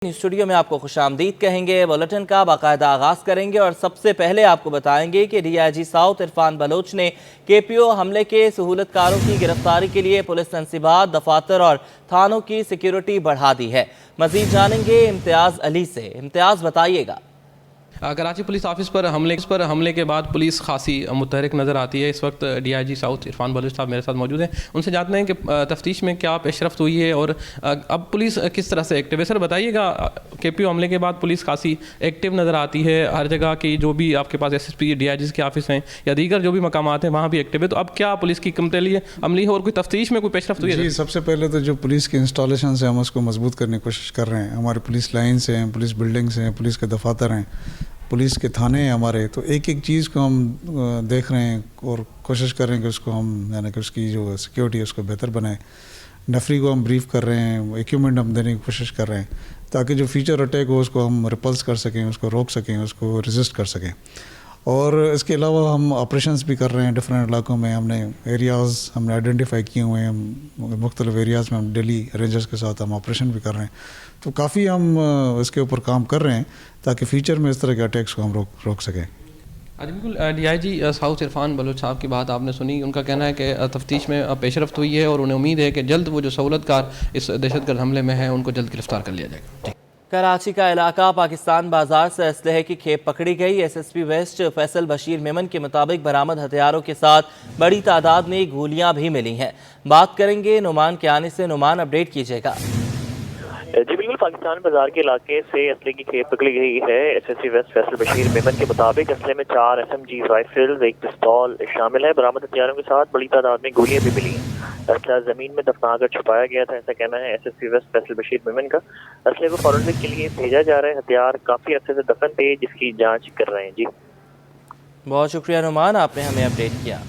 Studio में आपको खुशामदीद कहेंगे। बुलेटिन का बाकायदा आगाज करेंगे और सबसे पहले आपको बताएंगे कि डीआईजी साउथ इरफान बलोच ने केपीओ हमले के सहूलतकारों की गिरफ्तारी के लिए पुलिस तंसीबात, दफातर और थानों की सिक्योरिटी बढ़ा दी है। मजीद जानेंगे इम्तियाज अली से। इम्तियाज, बताइएगा। कराची पुलिस ऑफिस पर हमले के बाद पुलिस खासी मुतहरिक नज़र आती है। इस वक्त डीआईजी साउथ इरफान बलोच साहब मेरे साथ मौजूद हैं। उनसे जानते हैं कि तफ्तीश में क्या पेशरफ्त हुई है और अब पुलिस किस तरह से एक्टिव है। सर बताइएगा, केपीओ हमले के बाद पुलिस खासी एक्टिव नज़र आती है, हर जगह की जो भी आपके पास एसएसपी डीआईजी के ऑफिस हैं या दीगर जो भी मकामात हैं वहाँ भी एक्टिव है, तो अब क्या पुलिस की कमतली अमली है और कोई तफ्तीश में कोई पेशरफ्त हुई है? जी, सबसे पहले तो जो पुलिस के इंस्टॉलेशन है हम उसको मजबूत करने की कोशिश कर रहे हैं। हमारे पुलिस लाइन्स हैं, पुलिस बिल्डिंग्स हैं, पुलिस के दफातर हैं, पुलिस के थाने हैं हमारे। तो एक एक चीज़ को हम देख रहे हैं और कोशिश कर रहे हैं कि उसको हम यानी कि उसकी जो सिक्योरिटी है उसको बेहतर बनाएं। नफरी को हम ब्रीफ कर रहे हैं, इक्विपमेंट हम देने की कोशिश कर रहे हैं ताकि जो फ्यूचर अटैक हो उसको हम रिपल्स कर सकें, उसको रोक सकें, उसको रेजिस्ट कर सकें। और इसके अलावा हम ऑपरेशंस भी कर रहे हैं डिफरेंट इलाकों में। हमने एरियाज़ हमने आइडेंटिफाई किए हुए हैं, मुख्तलिफ एरियाज़ में हम डेली रेंजर्स के साथ हम ऑपरेशन भी कर रहे हैं। तो काफ़ी हम इसके ऊपर काम कर रहे हैं ताकि फ्यूचर में इस तरह के अटैक्स को हम रोक सकें। बिल्कुल, डीआईजी साउथ इरफान बलोच साहब की बात आपने सुनी। उनका कहना है कि तफ्तीश में पेशरफ्त हुई है और उन्हें उम्मीद है कि जल्द वो जो सहूलतकार इस दहशतगर्द हमले में हैं उनको जल्द गिरफ्तार कर लिया जाएगा। कराची का इलाका पाकिस्तान बाजार से असलहे की खेप पकड़ी गई। एसएसपी वेस्ट फैसल बशीर मेमन के मुताबिक बरामद हथियारों के साथ बड़ी तादाद में गोलियां भी मिली हैं। बात करेंगे नुमान के आने से। नुमान, अपडेट कीजिएगा। जी बिल्कुल, पाकिस्तान बाजार के इलाके से असले की खेप पकड़ी गई है। एसएसपी वेस्ट फैसल बशीर मेमन के मुताबिक असले में 4 SMG राइफल्स, 1 पिस्तौल शामिल है। बरामद हथियारों के साथ बड़ी तादाद में गोलियां भी मिली। असला जमीन में दफना कर छुपाया गया था, ऐसा कहना है एसएसपी वेस्ट फैसल बशीर मेमन का। असले को फॉरेंसिक के लिए भेजा जा रहा है। हथियार काफी अर्से से दफन थे, जिसकी जाँच कर रहे हैं। जी बहुत शुक्रिया नुमान, आपने हमें अपडेट किया।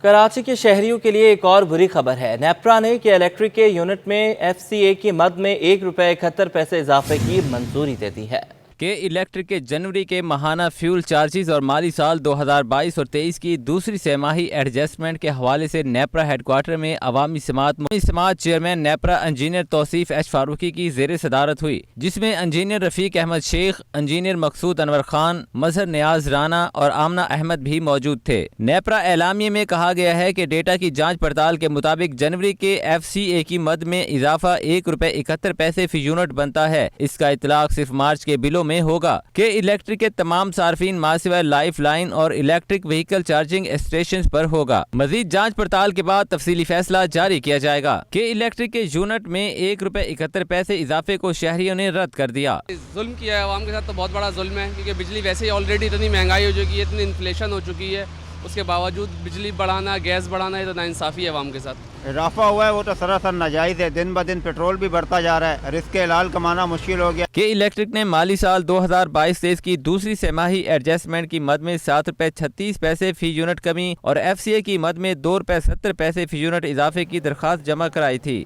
कराची के शहरियों के लिए एक और बुरी खबर है। नेपरा ने कि इलेक्ट्रिक के यूनिट में FCA की मद में ₹1.71 इजाफे की मंजूरी दे दी है। के इलेक्ट्रिक के जनवरी के माहाना फ्यूल चार्जेस और माली साल 2022 और 23 की दूसरी सेमाही एडजस्टमेंट के हवाले से नेपरा हेडक्वार्टर में अवामी समात chairman NEPRA engineer Tauseef H Farooqui की जेर सदारत हुई, जिसमें इंजीनियर रफीक अहमद शेख, इंजीनियर मकसूद अनवर खान, मजहर नियाज राना और आमना अहमद भी मौजूद थे। नेपरा एलामिये में कहा गया है कि डेटा की जाँच पड़ताल के मुताबिक जनवरी के FCA की मद में इजाफा ₹1.71 फी यूनिट बनता है। इसका इतलाक सिर्फ मार्च के बिलों में होगा। के इलेक्ट्रिक के तमाम सार्फिन मासिवा लाइफ लाइन और इलेक्ट्रिक व्हीकल चार्जिंग स्टेशन पर होगा। मजीद जांच पड़ताल के बाद तफसीली फैसला जारी किया जाएगा। के इलेक्ट्रिक के यूनिट में ₹1.71 इजाफे को शहरियों ने रद्द कर दिया। जुल्म किया है आवाम के साथ, तो बहुत बड़ा जुल्म है, क्योंकि बिजली वैसे ही ऑलरेडी इतनी महंगाई हो चुकी है, इतनी इन्फ्लेशन हो चुकी है, उसके बावजूद बिजली बढ़ाना, गैस बढ़ाना, ये तो नाइंसाफ़ी है आवाम के साथ। इजाफा हुआ है वो तो सरासर नाजायज़ है। दिन ब दिन पेट्रोल भी बढ़ता जा रहा है, रिस्क हलाल कमाना मुश्किल हो गया। के इलेक्ट्रिक ने माली साल 2022-23 की दूसरी सेमाही एडजस्टमेंट की मद में ₹7.36 फी यूनिट कमी और FCA की मद में ₹2.70 फी यूनिट इजाफे की दरख्वास्त जमा कराई थी।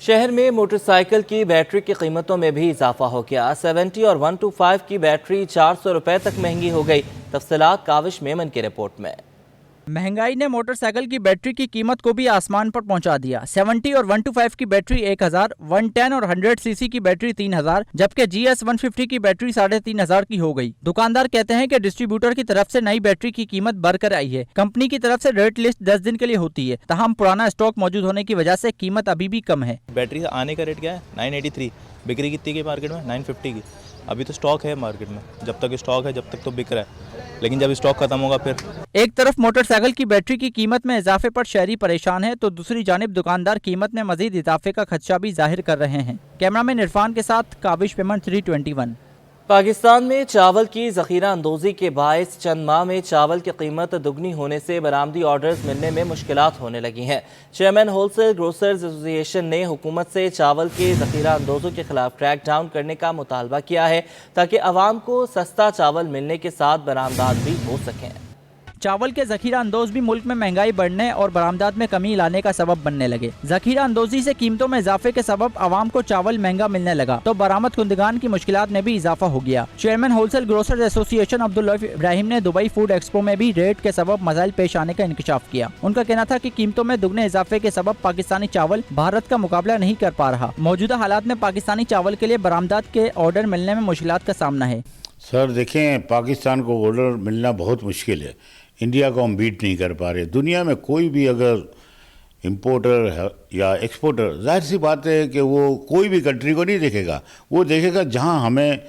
शहर में मोटरसाइकिल की बैटरी की कीमतों में भी इजाफा हो गया। 70 और 125 की बैटरी ₹400 तक महंगी हो गई। तफसीलात काविश मेमन की रिपोर्ट में। महंगाई ने मोटरसाइकिल की बैटरी की कीमत को भी आसमान पर पहुंचा दिया। 70 और 125 की बैटरी 1000, 110 और 100 सीसी की बैटरी 3000, जबकि GS 150 की बैटरी 3500 की हो गई। दुकानदार कहते हैं कि डिस्ट्रीब्यूटर की तरफ से नई बैटरी की कीमत बढ़कर आई है। कंपनी की तरफ से रेट लिस्ट 10 दिन के लिए होती है, तहम पुराना स्टॉक मौजूद होने की वजह से कीमत अभी भी कम है। बैटरी आने का रेट क्या है? 983, बिक्री कितनी की मार्केट में? 950 की। अभी तो स्टॉक है मार्केट में, जब तक स्टॉक है जब तक तो बिक रहा है, लेकिन जब स्टॉक खत्म होगा फिर। एक तरफ मोटरसाइकिल की बैटरी की कीमत में इजाफे पर शहरी परेशान है, तो दूसरी जानिब दुकानदार कीमत में मजीद इजाफे का खदशा भी जाहिर कर रहे हैं। कैमरामैन इरफान के साथ काविश पेमन 321। पाकिस्तान में चावल की ज़ख़ीरा अंदोज़ी के बायस चंद माह में चावल की कीमत दुगनी होने से बरामदी ऑर्डर्स मिलने में मुश्किलात होने लगी हैं। चेयरमैन होलसेल ग्रोसर्स एसोसिएशन ने हुकूमत से चावल के ज़ख़ीरा अंदोज़ों के खिलाफ क्रैक डाउन करने का मुतालबा किया है ताकि आवाम को सस्ता चावल मिलने के साथ बरामदात भी हो सकें। चावल के जखीरा अंदोज भी मुल्क में महंगाई बढ़ने और बरामदात में कमी लाने का सबब बनने लगे। जखीरा अंदोजी से कीमतों में इजाफे के सबब आवाम को चावल महंगा मिलने लगा तो बरामद कुंदगान की मुश्किलात में भी इजाफा हो गया। Chairman wholesale grocers association Abdul Latif Ibrahim ने दुबई फूड एक्सपो में भी रेट के सबब मसाइल पेश आने का इंकशाफ किया। उनका कहना था कि कीमतों में दुगने इजाफे के सबब पाकिस्तानी चावल भारत का मुकाबला नहीं कर पा रहा। मौजूदा हालात में पाकिस्तानी चावल के लिए बरामदात के ऑर्डर मिलने में मुश्किलात का सामना है। सर देखें, पाकिस्तान को ऑर्डर मिलना बहुत मुश्किल है। इंडिया को हम बीट नहीं कर पा रहे। दुनिया में कोई भी अगर इम्पोर्टर या एक्सपोर्टर, जाहिर सी बात है कि वो कोई भी कंट्री को नहीं देखेगा, वो देखेगा जहां हमें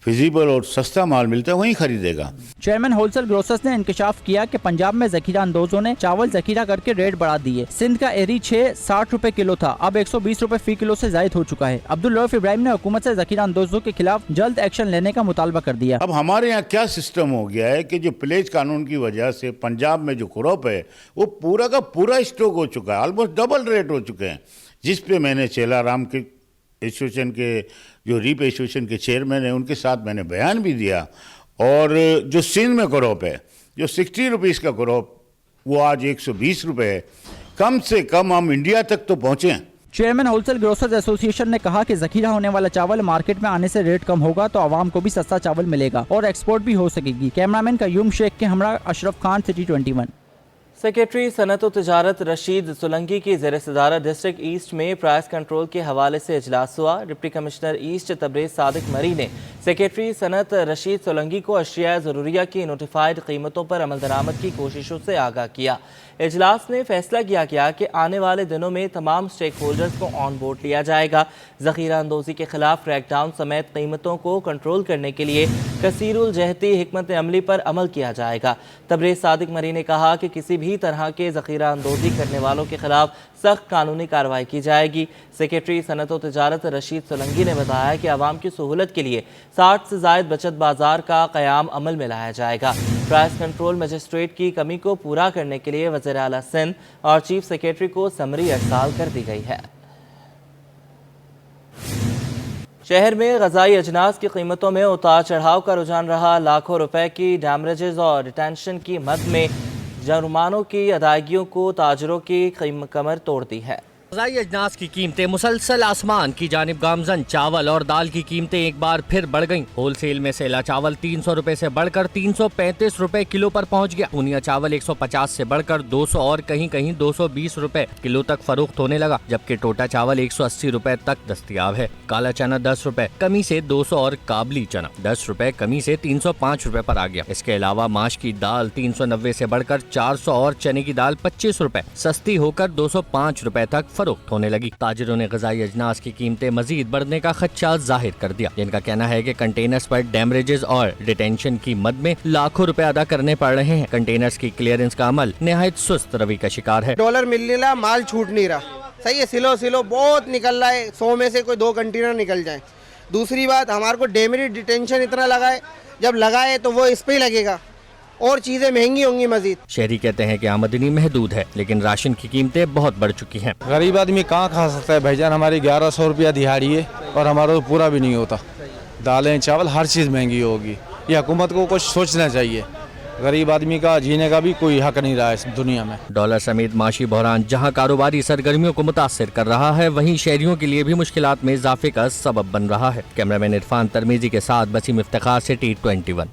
फिजिबल और सस्ता माल मिलता है वहीं खरीदेगा। चेयरमैन होलसेल ग्रोसर्स ने इंकशाफ किया कि पंजाब में जखीरा अंदोजों ने चावल जखीरा करके रेट बढ़ा दिए। सिंध का एरी 60 रुपए किलो था, अब 120 रुपए फी किलो से जायद हो चुका है। अब्दुल लतीफ इब्राहिम ने हुकूमत से जखीरा अंदोजों के खिलाफ जल्द एक्शन लेने का मुतालबा कर दिया। अब हमारे यहाँ क्या सिस्टम हो गया है कि जो प्लेज कानून की वजह से पंजाब में जो क्रॉप है वो पूरा का पूरा स्टॉक हो चुका है, ऑलमोस्ट डबल रेट हो चुके हैं, जिस पे मैंने चेला राम के एसोसिएशन के जो रीप एसोसिएशन के चेयरमैन हैं उनके साथ मैंने बयान भी दिया। और जो सिंध में क्रॉप है, जो 60 रुपीज़ का क्रॉप, वो आज 120 रुपये है। कम से कम हम इंडिया तक तो पहुँचें। चेयरमैन होलसेल ग्रोसर्स एसोसिएशन ने कहा कि जखीरा होने वाला चावल मार्केट में आने से रेट कम होगा तो आवाम को भी सस्ता चावल मिलेगा और एक्सपोर्ट भी हो सकेगी। कैमरामैन कयूम शेख के हमरा अशरफ खान, सिटी 21। सेक्रेटरी सनत और तजारत रशीद सोलंकी की ज़ेर सदारत डिस्ट्रिक्ट ईस्ट में प्राइस कंट्रोल के हवाले से इजलास हुआ। Deputy commissioner east Tabrez Sadiq Mari ने सेक्रेटरी सनत रशीद सोलंकी को अशिया ज़रूरिया की नोटिफाइड कीमतों पर अमल दरामद की कोशिशों से आगाह किया। इजलास में फैसला किया गया कि आने वाले दिनों में तमाम स्टेक होल्डर्स को ऑन बोर्ड लिया जाएगा। ज़खीरा अंदोज़ी के खिलाफ क्रैकडाउन समेत कीमतों को कंट्रोल करने के लिए कसीरुल जहती हिकमत अमली पर अमल किया जाएगा। तबरेज़ सादिक मरी ने कहा कि किसी भी तरह के ज़खीरा अंदोज़ी करने वालों के खिलाफ सख्त कानूनी कार्रवाई की जाएगी। सेक्रेटरी सनत व तजारत रशीद सोलंकी ने बताया कि आवाम की सहूलत के लिए 60 से ज़ायद बचत बाजार का क़याम अमल में लाया जाएगा। प्राइस कंट्रोल मजिस्ट्रेट की कमी को पूरा करने के लिए वज़ीर आला सिंध और चीफ सेक्रेटरी को समरी अरसाल कर दी गई है। शहर में ग़ज़ाई अजनास की कीमतों में उतार चढ़ाव का रुझान रहा। लाखों रुपए की डैमरेजेस और रिटेंशन की मद में जुर्मानों की अदायगियों को ताजरों की कमर तोड़ दी है। ग़ज़ाई अजनास की कीमतें मुसलसल आसमान की जानिब गामजन। चावल और दाल की कीमतें एक बार फिर बढ़ गईं। होलसेल में सेला चावल 300 रुपए से बढ़कर 335 रुपए किलो पर पहुंच गया। पूनिया चावल 150 से बढ़कर 200 और कहीं कहीं 220 रुपए किलो तक फरोख्त होने लगा, जबकि टोटा चावल 180 रुपए तक दस्तयाब है। काला चना 10 रुपए कमी से 200 और काबली चना 10 रुपए कमी से 305 रुपए पर आ गया। इसके अलावा माश की दाल 390 से बढ़कर 400 और चने की दाल 25 रुपए सस्ती होकर 205 रुपए तक फरोख्त होने लगी। ताजिरों ने ग़ज़ाई अजनास की कीमतें मजीद बढ़ने का खदशा जाहिर कर दिया, जिनका कहना है कि कंटेनर्स पर डैमरेजेस और डिटेंशन की मद में लाखों रुपए अदा करने पड़ रहे हैं। कंटेनर्स की क्लियरेंस का अमल निहायत सुस्त रवि का शिकार है। डॉलर मिल नहीं रहा, माल छूट नहीं रहा। सही है, सिलो बहुत निकल रहा है, 100 में से कोई 2 कंटेनर निकल जाए। दूसरी बात, हमारे को डेमेरिट डिटेंशन इतना लगा है, जब लगाए तो वो इस पे ही लगेगा और चीज़ें महंगी होंगी मजीद। शहरी कहते हैं कि आमदनी महदूद है, लेकिन राशन की कीमतें बहुत बढ़ चुकी हैं। गरीब आदमी कहाँ खा सकता है भाईजान? हमारी 1100 रुपया दिहाड़ी है और हमारा तो पूरा भी नहीं होता। दालें चावल हर चीज़ महंगी होगी। ये हुकूमत को कुछ सोचना चाहिए। गरीब आदमी का जीने का भी कोई हक नहीं रहा इस दुनिया में। डॉलर समेत माशी बहरान जहां कारोबारी सरगर्मियों को मुतासिर कर रहा है, वहीं शहरियों के लिए भी मुश्किलात में इजाफे का सबब बन रहा है। कैमरामैन इरफान तरमीजी के साथ बसीम इफ्तिखार, सिटी 21।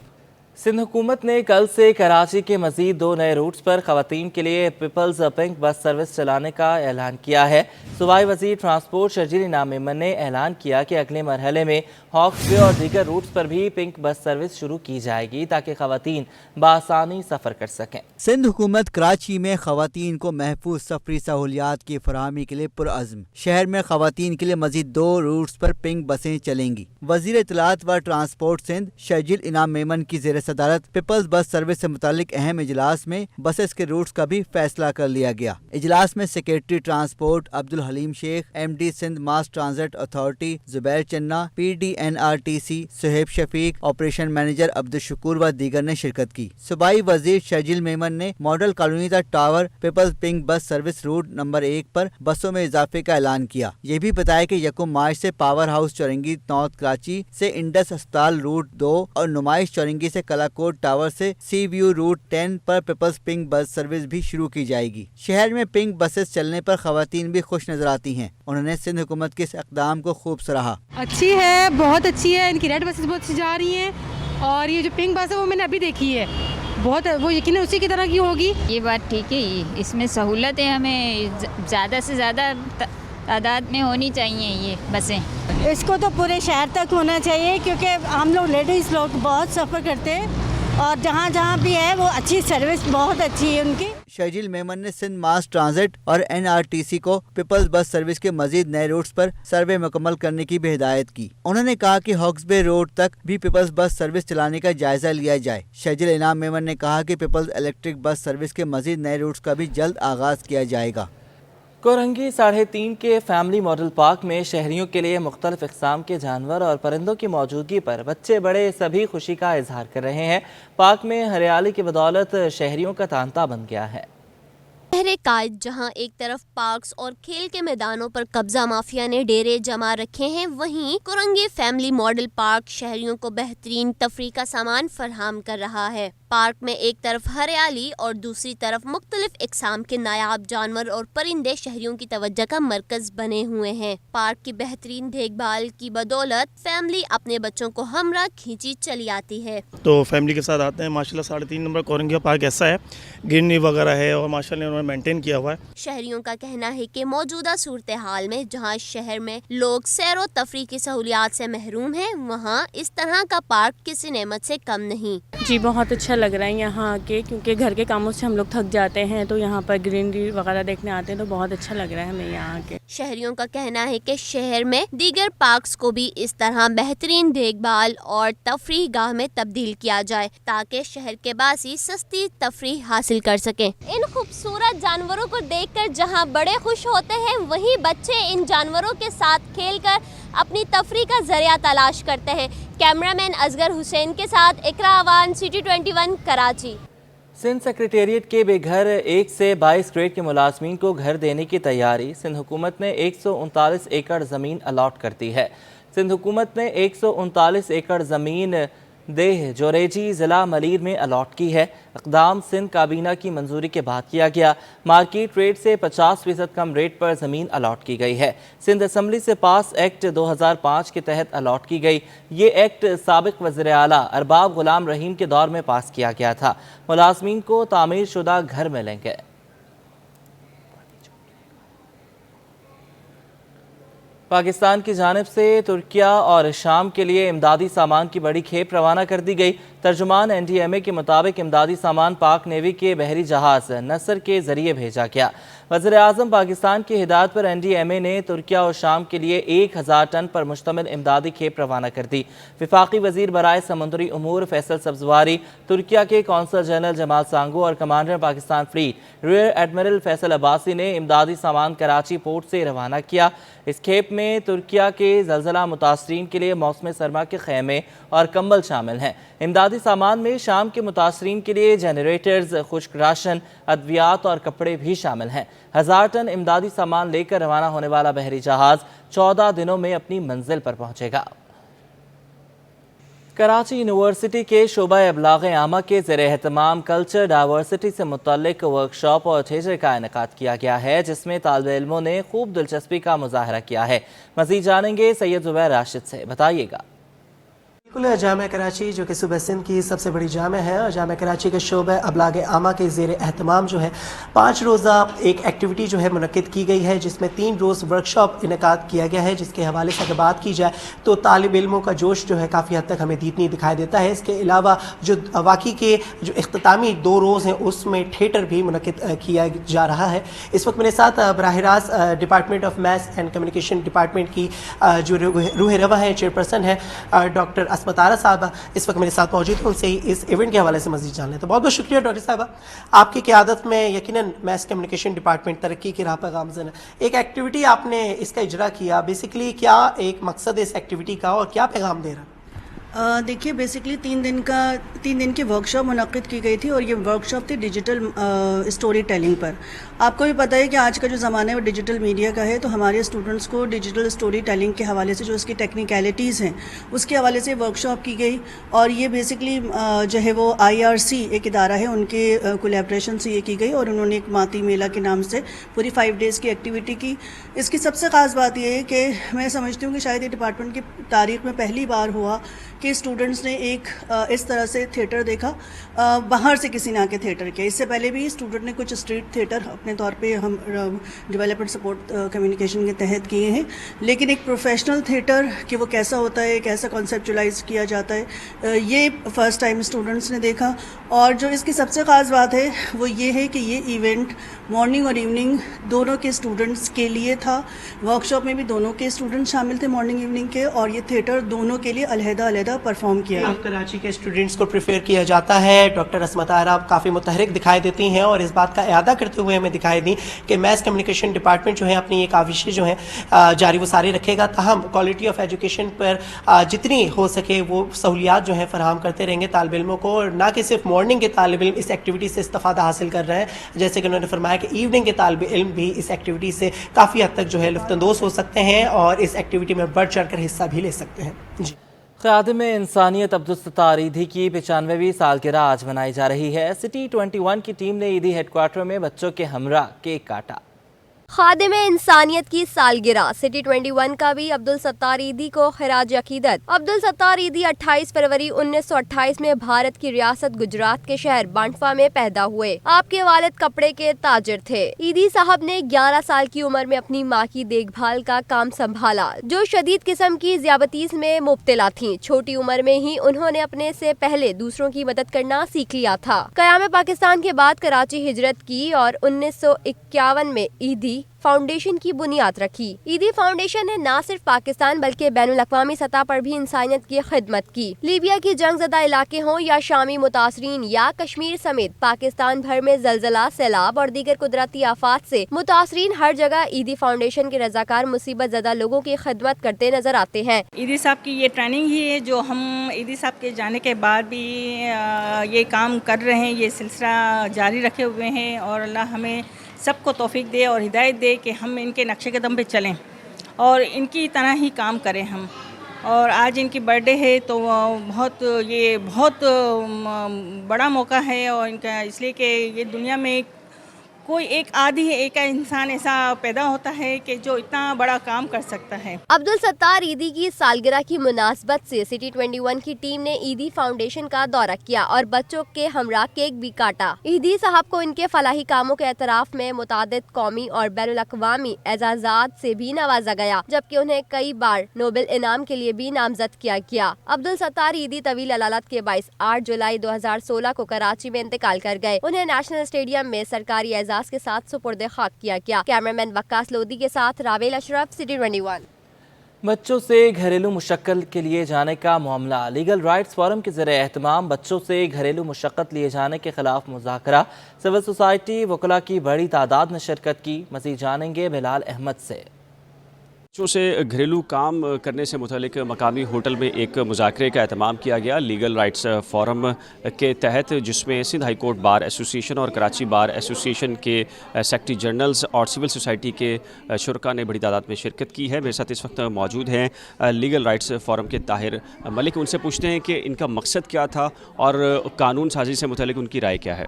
सिंध हुकूमत ने कल से कराची के मजीद 2 नए रूट्स पर खवातीन के लिए पीपल्स पिंक बस सर्विस चलाने का ऐलान किया है। सूबाई वज़ीर ट्रांसपोर्ट शर्जील इनाम मेमन ने ऐलान किया कि अगले मरहले में हॉक्स वे और दीगर रूट्स पर भी पिंक बस सर्विस शुरू की जाएगी ताकि खवातीन बआसानी सफ़र कर सकें। सिंध हुकूमत कराची में खवातीन को महफूज सफरी सहूलियात की फराहमी के लिए पुरअज़्म। शहर में खवातीन के लिए मजीद 2 रूट्स पर पिंक बसें चलेंगी। वज़ीर इत्तलात व ट्रांसपोर्ट सिंध शर्जील इनाम मेमन की ज़ेर सदारत पीपल्स बस सर्विस से मुतालिक अहम इजलास में बसेस के रूट्स का भी फैसला कर लिया गया। इजलास में secretary transport Abdul Haleem Shaikh, MD Sindh mass transit authority Zubair Channa, PDNRTC Suhaib Shafiq, operation manager Abdul Shakoor व दीगर ने शिरकत की। सूबाई वजीर शर्जील मेमन ने मॉडल कॉलोनी तक tower people's pink bus service route number 1 पर बसों में इजाफे का ऐलान किया। ये भी बताया कि 1 मार्च से पावर हाउस चौरंगी नॉर्थ कराची से इंडस अस्पताल रूट 2 और नुमाइश चौरंगी से कलाकोट टावर से सी व्यू रूट 10 पर पीपल्स पिंक बस सर्विस भी शुरू की जाएगी। शहर में पिंक बसेस चलने पर खवातीन भी खुश नजर आती हैं। उन्होंने सिंध हुकूमत के इस इक़दाम को खूब सराहा। अच्छी है, बहुत अच्छी है। इनकी रेड बसेस बहुत अच्छी जा रही हैं और ये जो पिंक बस है वो मैंने अभी देखी है, बहुत वो यकीन उसी की तरह की होगी। ये बात ठीक है, इसमें सहूलत है, हमें ज़्यादा से ज़्यादा तादाद में होनी चाहिए ये बसें। इसको तो पूरे शहर तक होना चाहिए क्योंकि हम लोग लेडीज़ लोग बहुत सफ़र करते हैं और जहाँ जहाँ भी है वो अच्छी सर्विस बहुत अच्छी है उनकी। शहजील मेमन ने सिंध मास ट्रांजिट और NRTC को पीपल्स बस सर्विस के मजीद नए रूट्स पर सर्वे मुकम्मल करने की भी हिदायत की। उन्होंने कहा कि हॉक्सबे रोड तक भी पीपल्स बस सर्विस चलाने का जायजा लिया जाए। शहजील इनाम मेमन ने कहा कि पीपल्स इलेक्ट्रिक बस सर्विस के मजीद नए रूट्स का भी जल्द आगाज किया जाएगा। कोरंगी 3.5 के फैमिली मॉडल पार्क में शहरियों के लिए मुख्तलिफ इक़साम के जानवर और परिंदों की मौजूदगी पर बच्चे बड़े सभी खुशी का इजहार कर रहे हैं। पार्क में हरियाली की बदौलत शहरियों का तांता बन गया है। शहर कायद जहां एक तरफ पार्क्स और खेल के मैदानों पर कब्जा माफिया ने डेरे जमा रखे हैं, वहीं कोरंगी फैमिली मॉडल पार्क शहरियों को बेहतरीन तफरीह का सामान फराहम कर रहा है। पार्क में एक तरफ हरियाली और दूसरी तरफ मुख्तलिफ इकसाम के नायाब जानवर और परिंदे शहरियों की तवज्जो का मरकज बने हुए हैं। पार्क की बेहतरीन देखभाल की बदौलत फैमिली अपने बच्चों को हमरा खींची चली आती है। तो फैमिली के साथ आते हैं। माशाल्लाह 3.5 नंबर कोरंगी पार्क ऐसा है, ग्रीनरी वगैरह है और माशाल्लाह उन्होंने मेंटेन किया हुआ है। शहरियों का कहना है कि मौजूदा सूरत हाल में जहां शहर में लोग सैर और तफरीह की सहूलियात से महरूम हैं, वहां इस तरह का पार्क किसी नेमत से कम नहीं। जी बहुत अच्छा लग रहा है यहाँ आके, क्योंकि घर के कामों से हम लोग थक जाते हैं तो यहाँ पर ग्रीनरी वगैरह देखने आते हैं तो बहुत अच्छा लग रहा है हमें यहाँ आके। शहरियों का कहना है कि शहर में दीगर पार्क्स को भी इस तरह बेहतरीन देखभाल और तफरीह गाह में तब्दील किया जाए ताकि शहर के बासी सस्ती तफरीह हासिल कर सकें। इन खूबसूरत जानवरों को देखकर जहां बड़े खुश होते हैं, वहीं बच्चे इन जानवरों के साथ खेलकर अपनी तफरीह का जरिया तलाश करते हैं। कैमरामैन असगर हुसैन के साथ इकरा अवान, सिटी 21 कराची। सिंध सेक्रेटेरिएट के बेघर 1 से 22 ग्रेड के मुलाजमीन को घर देने की तैयारी। सिंध हुकूमत ने 139 एकड़ ज़मीन अलॉट कर दी है। सिंध हुकूमत ने 139 एकड़ ज़मीन देह जोरेजी ज़िला मलीर में अलॉट की है। इक़दाम सिंध काबीना की मंजूरी के बाद किया गया। मार्केट रेट से 50% कम रेट पर ज़मीन अलॉट की गई है। सिंध असम्बली से पास एक्ट 2005 के तहत अलॉट की गई। ये एक्ट साबिक़ वज़ीर आला अरबाब गुलाम रहीम के दौर में पास किया गया था। मुलाजमीन को तामीर शुदा घर मिलेंगे। पाकिस्तान की जानिब से तुर्किया और शाम के लिए इमदादी सामान की बड़ी खेप रवाना कर दी गई। तर्जुमान NDMA के मुताबिक इमदादी सामान पाक नेवी के बहरी जहाज़ नसर के ज़रिए भेजा गया। वज़ीर आज़म पाकिस्तान की हिदायत पर NDMA ने तुर्किया और शाम के लिए 1000 टन पर मुश्तमिल इमदादी खेप रवाना कर दी। वफाकी वज़ीर बराए समुद्री उमूर फैसल सब्ज़वारी, तुर्किया के कौंसल जनरल जमाल सांगो और commander Pakistan fleet rear admiral Faisal Abbasi ने इमदादी सामान कराची पोर्ट से रवाना किया। इस खेप में तुर्किया के ज़लज़ला मुतासरीन के लिए मौसम सरमा के खैमे और कंबल शामिल हैं। इमदादी सामान में शाम के मुतासरीन के लिए जनरेटर्स, खुश्क राशन, अद्वियात और कपड़े भी शामिल हैं। 1000 टन इमदादी सामान लेकर रवाना होने वाला बहरी जहाज़ 14 दिनों में अपनी मंजिल पर पहुंचेगा। कराची यूनिवर्सिटी के शोबा इब्लाग आमा के ज़ेर एहतमाम कल्चर डाइवर्सिटी से मुतल्लिक वर्कशॉप और थिएटर का इनेकाद किया गया है, जिसमें तालिब इल्मों ने खूब दिलचस्पी का मुजाहरा किया है। मज़ीद जानेंगे सैयद ज़ुबैर राशिद से। बताइएगा। बिल्कुल, जामिया कराची जो कि सूबे सिंध की सबसे बड़ी जामिया है और जामिया कराची के शोबे अबलाग आमा के ज़ेर एहतमाम जो है 5 रोज़ा एक एक्टिविटी जो है मुनक्किद की गई है, जिसमें 3 रोज़ वर्कशॉप इनेकाद किया गया है। जिसके हवाले से अगर बात की जाए तो तालिब इल्मों का जोश जो है काफ़ी हद तक हमें दीदनी दिखाई देता है। इसके अलावा जो वाकई के जो इख्तितामी 2 रोज़ हैं उसमें थिएटर भी मुनक्किद किया जा रहा है। इस वक्त मेरे साथ बराह रास्त department of maths and communication department की जो रूह रवा है, चेयरपर्सन है डॉक्टर अस्मतारा साहबा, इस वक्त मेरे साथ मौजूद हैं। उनसे इस इवेंट के हवाले से मज़ीद जान लें। तो बहुत बहुत शुक्रिया डॉक्टर साहबा, आपकी क़यादत में यकीनन मैथ्स कम्युनिकेशन डिपार्टमेंट तरक्की की राह पर गामज़न है। एक एक्टिविटी आपने इसका इजरा किया, बेसिकली क्या एक मकसद है इस एक्टिविटी का और क्या पैगाम दे रहा है? देखिए बेसिकली 3 दिन की वर्कशॉप मुनक्किद की गई थी और ये वर्कशॉप थी डिजिटल स्टोरी टेलिंग पर। आपको भी पता है कि आज का जो ज़माना है वो डिजिटल मीडिया का है, तो हमारे स्टूडेंट्स को डिजिटल स्टोरी टेलिंग के हवाले से जो इसकी टेक्निकलिटीज़ हैं उसके हवाले से वर्कशॉप की गई। और ये बेसिकली जो है वो IRC एक इदारा है, उनके कोलैबोरेशन से ये की गई और उन्होंने एक माती मेला के नाम से पूरी 5 डेज़ की एक्टिविटी की। इसकी सबसे ख़ास बात ये है कि मैं समझती हूँ कि शायद ये डिपार्टमेंट की तारीख़ में पहली बार हुआ कि स्टूडेंट्स ने एक इस तरह से थिएटर देखा, बाहर से किसी ने आके थिएटर किया। इससे पहले भी स्टूडेंट ने कुछ स्ट्रीट थिएटर अपने तौर पे हम डेवलपमेंट सपोर्ट कम्युनिकेशन के तहत किए हैं, लेकिन एक प्रोफेशनल थिएटर कि वो कैसा होता है, कैसा कॉन्सेप्चुलाइज किया जाता है, ये फ़र्स्ट टाइम स्टूडेंट्स ने देखा। और जो इसकी सबसे ख़ास बात है वो ये है कि ये इवेंट मॉर्निंग और इवनिंग दोनों के स्टूडेंट्स के लिए था। वर्कशॉप में भी दोनों के स्टूडेंट्स शामिल थे, मॉर्निंग इवनिंग के, और ये थिएटर दोनों के लिए अलहदा परफॉर्म किया। कराची के स्टूडेंट्स को प्रेफर किया जाता है। डॉक्टर अस्मत आरा काफ़ी मुतहरिक दिखाई देती हैं और इस बात का इआदा करते हुए हमें दिखाई दी कि मैस कम्युनिकेशन डिपार्टमेंट जो है अपनी ये काविशें जो हैं जारी वो सारी रखेगा, ताहम क्वालिटी ऑफ एजुकेशन पर जितनी हो सके वो सहूलियात जो हैं फराहम करते रहेंगे तालिब इल्मों को। और ना कि सिर्फ मॉर्निंग के तालिब इल्म इस एक्टिविटी से इस्तिफादा हासिल कर रहे हैं, जैसे कि उन्होंने फरमाया कि इवनिंग के तालिब इल्म भी इस एक्टिविटी से काफ़ी हद तक जो है लुत्फ़अंदोज़ हो सकते हैं और इस एक्टिविटी में बढ़ चढ़ कर हिस्सा भी ले सकते हैं। जी, ख़ादिम इंसानियत अब्दुल सत्तार ईदी की 95वीं सालगिरह आज मनाई जा रही है। सिटी 21 की टीम ने ईदी हेडक्वार्टर में बच्चों के हमरा केक काटा। खादिम इंसानियत की सालगिरह सिटी 21 का भी अब्दुल सत्तार ईदी को खिराज अकीदत। अब्दुल सत्तार ईदी 28 फरवरी 1928 में भारत की रियासत गुजरात के शहर बांटवा में पैदा हुए। आपके वालिद कपड़े के ताजिर थे। ईदी साहब ने 11 साल की उम्र में अपनी माँ की देखभाल का काम संभाला, जो शदीद किस्म की ज़ियाबतीस में मुब्तला थीं। छोटी उम्र में ही उन्होंने अपने से पहले दूसरों की मदद करना सीख लिया था। क़याम पाकिस्तान के बाद कराची हिजरत की और 1951 में ईदी फाउंडेशन की बुनियाद रखी। ईदी फाउंडेशन ने न सिर्फ पाकिस्तान बल्कि बैनुल अक़वामी सतह पर भी इंसानियत की खिदमत की। लीबिया की जंग ज़दा इलाके हों या शामी मुतासरीन या कश्मीर समेत पाकिस्तान भर में ज़लज़ला, सैलाब और दीगर कुदरती आफात से मुतासरीन हर जगह ईदी फाउंडेशन के रज़ाकार मुसीबत ज़दा लोगों की खिदमत करते नजर आते हैं। ईदी साहब की ये ट्रेनिंग ही है जो हम ईदी साहब के जाने के बाद भी ये काम कर रहे हैं, ये सिलसिला जारी रखे हुए हैं और अल्लाह हमें सबको तौफीक दे और हिदायत दे कि हम इनके नक्शे कदम पे चलें और इनकी तरह ही काम करें हम। और आज इनकी बर्थडे है तो बहुत बड़ा मौका है और इनका इसलिए कि ये दुनिया में कोई एक इंसान ऐसा पैदा होता है कि जो इतना बड़ा काम कर सकता है। अब्दुल सत्तार ईदी की सालगिरह की मुनासबत से सिटी 21 की टीम ने ईदी फाउंडेशन का दौरा किया और बच्चों के हमरा केक भी काटा। ईदी साहब को इनके फलाही कामों के एतराफ में मुतादिद कौमी और बैनुल अक़वामी एजाज़ात से भी नवाजा गया, जबकि उन्हें कई बार नोबेल इनाम के लिए भी नामजद किया गया। अब्दुल सत्तार ईदी तवील अलालत के बाइस 8 जुलाई 2016 को कराची में इंतकाल कर गए। उन्हें नेशनल स्टेडियम में सरकारी एजाज के साथ सुपुर्द खाक किया गया। कैमरामैन वक्कास लोधी के साथ रावेल अशरफ, सिटी 21। बच्चों से घरेलू मुशक्क़त के लिए जाने का मामला। लीगल राइट्स फोरम के ज़रिए एहतमाम बच्चों से घरेलू मुशक्क़त लिए जाने के खिलाफ मुज़ाकरा। सिविल सोसाइटी वकला की बड़ी तादाद ने शिरकत की। मज़ीद जानेंगे बिलाल अहमद से। बच्चों से घरेलू काम करने से मुतल्लिक मकामी होटल में एक मुज़ाकरे का एहतमाम किया गया लीगल राइट्स फोरम के तहत, जिसमें Sindh high court bar association और कराची बार एसोसिएशन के सेक्रेटरी जनरल्स और सिविल सोसाइटी के शुरका ने बड़ी तादाद में शिरकत की है। मेरे साथ इस वक्त मौजूद हैं लीगल राइट्स फोरम के ताहिर मलिक। उनसे पूछते हैं कि इनका मकसद क्या था और कानून साजी से मुतल्लिक उनकी राय क्या है।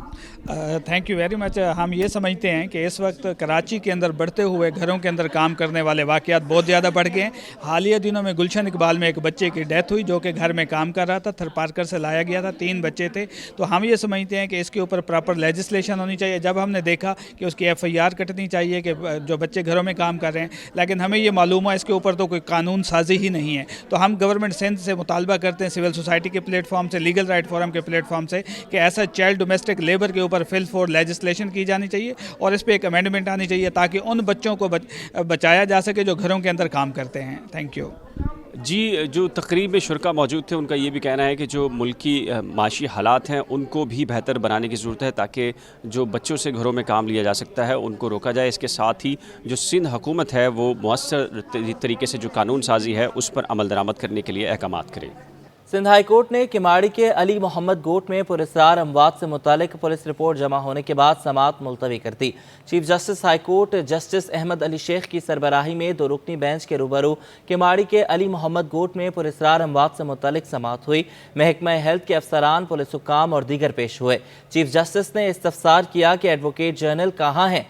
Thank you very much. हम ये समझते हैं कि इस वक्त कराची के अंदर बढ़ते हुए घरों के अंदर काम करने वाले वाक़यात बहुत ज़्यादा बढ़ गए हैं। हालिया दिनों में गुलशन इकबाल में एक बच्चे की डेथ हुई जो कि घर में काम कर रहा था, थरपारकर से लाया गया था, 3 बच्चे थे। तो हम ये समझते हैं कि इसके ऊपर प्रॉपर लेजिस्लेशन होनी चाहिए। जब हमने देखा कि उसकी FIR कटनी चाहिए कि जो बच्चे घरों में काम कर रहे हैं, लेकिन हमें ये मालूम है इसके ऊपर तो कोई कानून साजी ही नहीं है। तो हम गवर्नमेंट सिंध से मुतालबा करते हैं, सिविल सोसाइटी के प्लेटफॉर्म से, लीगल राइट फोरम के प्लेटफॉर्म से, कि ऐसा चाइल्ड डोमेस्टिक लेबर के ऊपर फिल फॉर लेजिस्लेशन की जानी चाहिए और इस पर एक अमेंडमेंट आनी चाहिए ताकि उन बच्चों को बचाया जा सके जो घरों के अंदर काम करते हैं। थैंक यू जी। जो तकरीब में शुरका मौजूद थे उनका ये भी कहना है कि जो मुल्की माशी हालात हैं उनको भी बेहतर बनाने की ज़रूरत है ताकि जो बच्चों से घरों में काम लिया जा सकता है उनको रोका जाए। इसके साथ ही जो सिंध हुकूमत है वो मुअस्सर तरीके से जो कानून साजी है उस पर अमल दरामद करने के लिए अहकामात करे। सिंध हाई कोर्ट ने किमाड़ी के अली मोहम्मद गोट में पुरस्कार अमवात से मुतालिक पुलिस रिपोर्ट जमा होने के बाद समाअत मुलतवी कर दी। Chief justice high court justice Ahmad Ali Sheikh की सरबराही में 2 रुकनी बेंच के रूबरू किमाड़ी के अली मोहम्मद गोट में पुरस्कार अमवात से मुतालिक समाअत हुई। महकमा हेल्थ के अफसरान, पुलिस हुक्काम और दीगर पेश हुए। चीफ जस्टिस ने इस्तफसार किया कि एडवोकेट जनरल कहाँ हैं।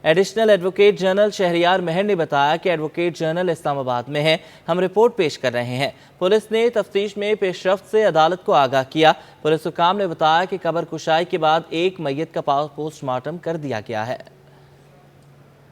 एडिशनल एडवोकेट जनरल शहरियार महर ने बताया कि एडवोकेट जनरल इस्लामाबाद में है, हम रिपोर्ट पेश कर रहे हैं। पुलिस ने तफ्तीश में पेशरफ्त से अदालत को आगाह किया। पुलिस हुक्काम ने बताया कि कब्र कुशाई के बाद एक मैयत का पोस्टमार्टम कर दिया गया है।